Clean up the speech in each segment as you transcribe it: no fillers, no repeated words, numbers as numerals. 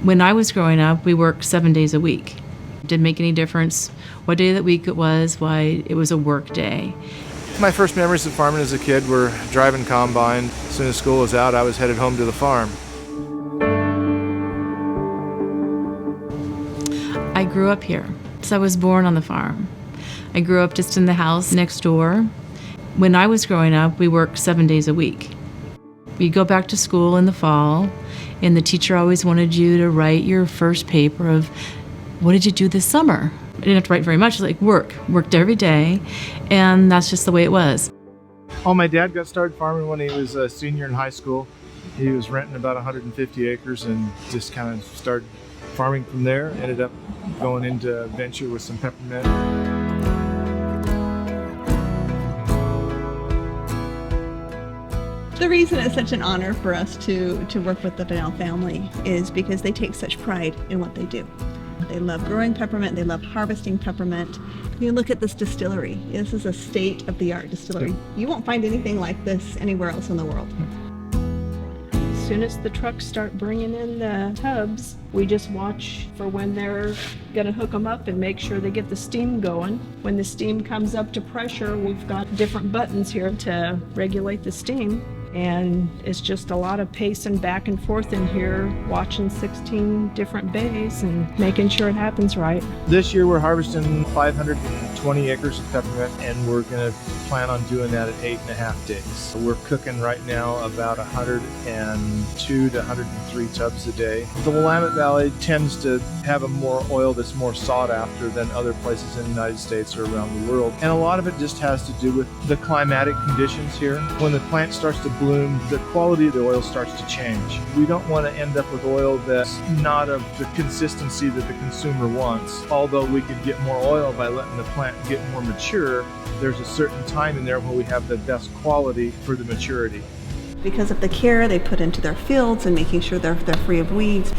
When I was growing up, we worked 7 days a week. It didn't make any difference what day of the week it was, why it was a work day. My first memories of farming as a kid were driving combine. As soon as school was out, I was headed home to the farm. I grew up here, so I was born on the farm. I grew up just in the house next door. When I was growing up, we worked 7 days a week. We'd go back to school in the fall, and the teacher always wanted you to write your first paper of, what did you do this summer? I didn't have to write very much, like worked every day, and that's just the way it was. Oh, my dad got started farming when he was a senior in high school. He was renting about 150 acres and just kind of started farming from there. Ended up going into venture with some peppermint. The reason it's such an honor for us to work with the Vanel family is because they take such pride in what they do. They love growing peppermint, they love harvesting peppermint. You look at this distillery, this is a state-of-the-art distillery. You won't find anything like this anywhere else in the world. As soon as the trucks start bringing in the tubs, we just watch for when they're gonna hook them up and make sure they get the steam going. When the steam comes up to pressure, we've got different buttons here to regulate the steam. And it's just a lot of pacing back and forth in here, watching 16 different bays and making sure it happens right. This year we're harvesting 520 acres of peppermint, and we're going to plan on doing that at 8.5 days. We're cooking right now about 102 to 103 tubs a day. The Willamette Valley tends to have a more oil that's more sought after than other places in the United States or around the world. And a lot of it just has to do with the climatic conditions here. When the plant starts to bloom, the quality of the oil starts to change. We don't want to end up with oil that's not of the consistency that the consumer wants. Although we could get more oil by letting the plant get more mature, there's a certain time in there when we have the best quality for the maturity. Because of the care they put into their fields and making sure they're free of weeds,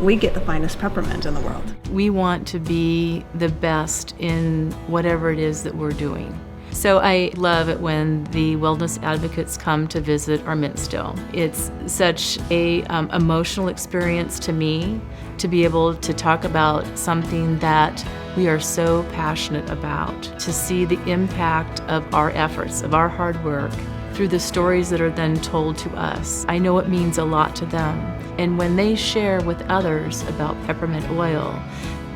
we get the finest peppermint in the world. We want to be the best in whatever it is that we're doing. So I love it when the wellness advocates come to visit our mint still. It's such a emotional experience to me to be able to talk about something that we are so passionate about, to see the impact of our efforts, of our hard work, through the stories that are then told to us. I know it means a lot to them. And when they share with others about peppermint oil,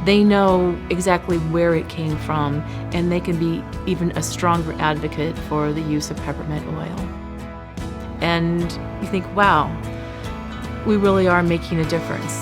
they know exactly where it came from, and they can be even a stronger advocate for the use of peppermint oil. And you think, wow, we really are making a difference.